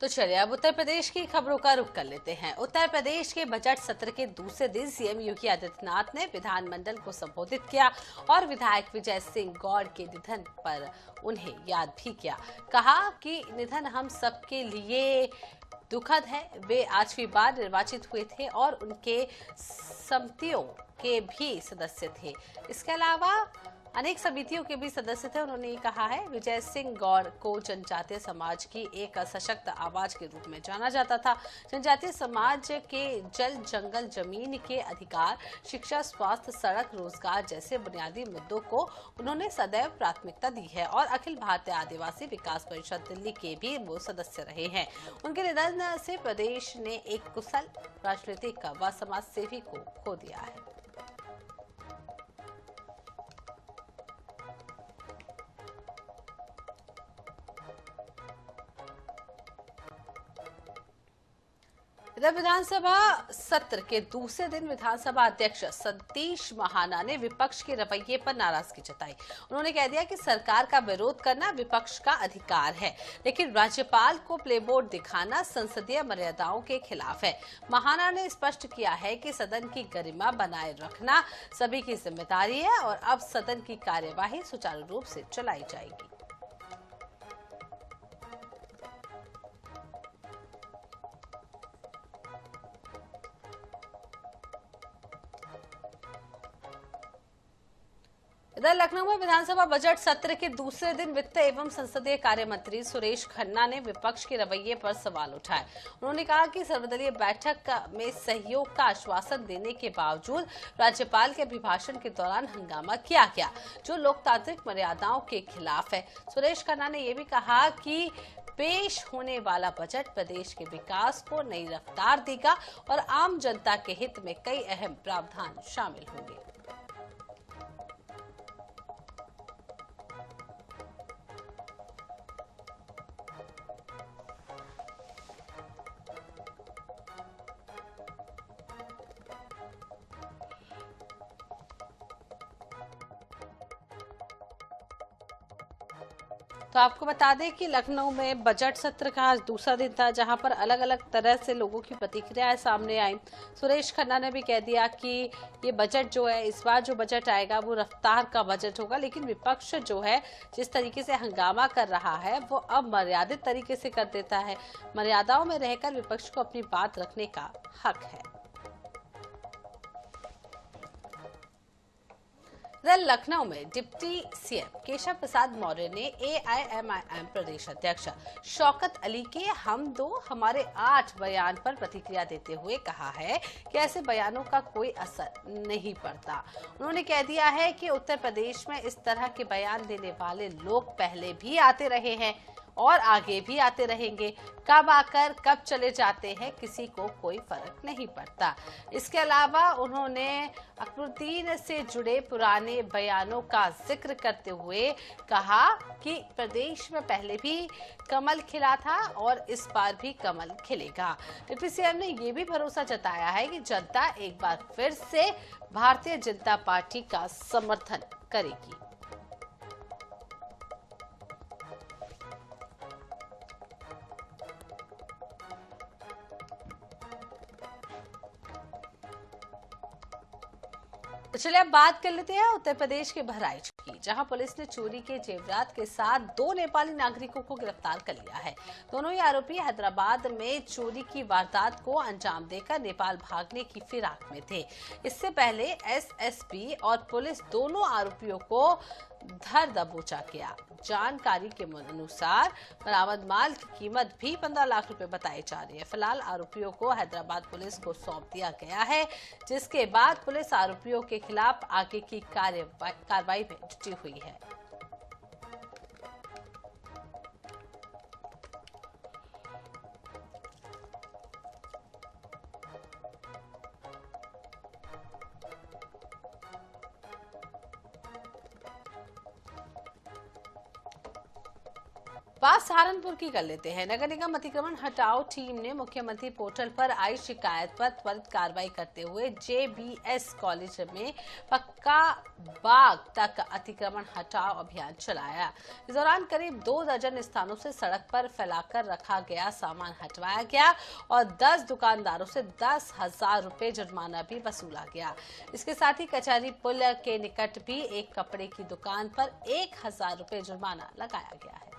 तो चलिए अब उत्तर प्रदेश की खबरों का रुख कर लेते हैं। उत्तर प्रदेश के बजट सत्र के दूसरे दिन सीएम योगी आदित्यनाथ ने विधानमंडल को संबोधित किया और विधायक विजय सिंह गौड़ के निधन पर उन्हें याद भी किया। कहा कि निधन हम सबके लिए दुखद है। वे 8वीं बार निर्वाचित हुए थे और उनके समितियों के भी सदस्य थे। इसके अलावा अनेक समितियों के भी सदस्य थे। उन्होंने ये कहा है, विजय सिंह गौड़ को जनजातीय समाज की एक सशक्त आवाज के रूप में जाना जाता था। जनजातीय समाज के जल, जंगल, जमीन के अधिकार, शिक्षा, स्वास्थ्य, सड़क, रोजगार जैसे बुनियादी मुद्दों को उन्होंने सदैव प्राथमिकता दी है और अखिल भारतीय आदिवासी विकास परिषद दिल्ली के भी वो सदस्य रहे हैं। उनके निधन से प्रदेश ने एक कुशल राजनीतिक व समाज सेवी को खो दिया है। इधर विधानसभा सत्र के दूसरे दिन विधानसभा अध्यक्ष सतीश महाना ने विपक्ष के रवैये पर नाराजगी जताई। उन्होंने कह दिया कि सरकार का विरोध करना विपक्ष का अधिकार है, लेकिन राज्यपाल को प्लेबोर्ड दिखाना संसदीय मर्यादाओं के खिलाफ है। महाना ने स्पष्ट किया है कि सदन की गरिमा बनाए रखना सभी की जिम्मेदारी है और अब सदन की कार्यवाही सुचारू रूप से चलाई जाएगी। इधर लखनऊ में विधानसभा बजट सत्र के दूसरे दिन वित्त एवं संसदीय कार्य मंत्री सुरेश खन्ना ने विपक्ष के रवैये पर सवाल उठाए। उन्होंने कहा कि सर्वदलीय बैठक में सहयोग का आश्वासन देने के बावजूद राज्यपाल के अभिभाषण के दौरान हंगामा किया गया, जो लोकतांत्रिक मर्यादाओं के खिलाफ है। सुरेश खन्ना ने यह भी कहा कि पेश होने वाला बजट प्रदेश के विकास को नई रफ्तार देगा और आम जनता के हित में कई अहम प्रावधान शामिल होंगे। तो आपको बता दें कि लखनऊ में बजट सत्र का आज दूसरा दिन था, जहां पर अलग अलग तरह से लोगों की प्रतिक्रियाएं सामने आई। सुरेश खन्ना ने भी कह दिया कि ये बजट जो है, इस बार जो बजट आएगा वो रफ्तार का बजट होगा, लेकिन विपक्ष जो है जिस तरीके से हंगामा कर रहा है वो अब मर्यादित तरीके से कर देता है। मर्यादाओं में रहकर विपक्ष को अपनी बात रखने का हक है। लखनऊ में डिप्टी सीएम केशव प्रसाद मौर्य ने एआईएमआईएम प्रदेश अध्यक्ष शौकत अली के हम दो हमारे 8 बयान पर प्रतिक्रिया देते हुए कहा है कि ऐसे बयानों का कोई असर नहीं पड़ता। उन्होंने कह दिया है कि उत्तर प्रदेश में इस तरह के बयान देने वाले लोग पहले भी आते रहे हैं और आगे भी आते रहेंगे। कब आकर कब चले जाते हैं किसी को कोई फर्क नहीं पड़ता। इसके अलावा उन्होंने अकबरुद्दीन से जुड़े पुराने बयानों का जिक्र करते हुए कहा कि प्रदेश में पहले भी कमल खिला था और इस बार भी कमल खिलेगा। डिप्टी सीएम ने यह भी भरोसा जताया है कि जनता एक बार फिर से भारतीय जनता पार्टी का समर्थन करेगी। तो चलिए अब बात कर लेते हैं उत्तर प्रदेश के बहराइच की, जहां पुलिस ने चोरी के जेवरात के साथ 2 नेपाली नागरिकों को गिरफ्तार कर लिया है। दोनों ही आरोपी हैदराबाद में चोरी की वारदात को अंजाम देकर नेपाल भागने की फिराक में थे। इससे पहले एसएसपी और पुलिस दोनों आरोपियों को धर दबोचा किया। जानकारी के अनुसार बरामद माल की कीमत भी 15 लाख रुपए बताई जा रही है। फिलहाल आरोपियों को हैदराबाद पुलिस को सौंप दिया गया है, जिसके बाद पुलिस आरोपियों के खिलाफ आगे की कार्रवाई में जुटी हुई है। बात सहारनपुर की कर लेते हैं। नगर निगम अतिक्रमण हटाओ टीम ने मुख्यमंत्री पोर्टल पर आई शिकायत पर त्वरित कार्रवाई करते हुए जेबीएस कॉलेज में पक्का बाग तक अतिक्रमण हटाओ अभियान चलाया। इस दौरान करीब 2 दर्जन स्थानों से सड़क पर फैलाकर रखा गया सामान हटवाया गया और 10 दुकानदारों से 10,000 रुपए जुर्माना भी वसूला गया। इसके साथ ही कचहरी पुल के निकट भी एक कपड़े की दुकान पर 1,000 रुपए जुर्माना लगाया गया है।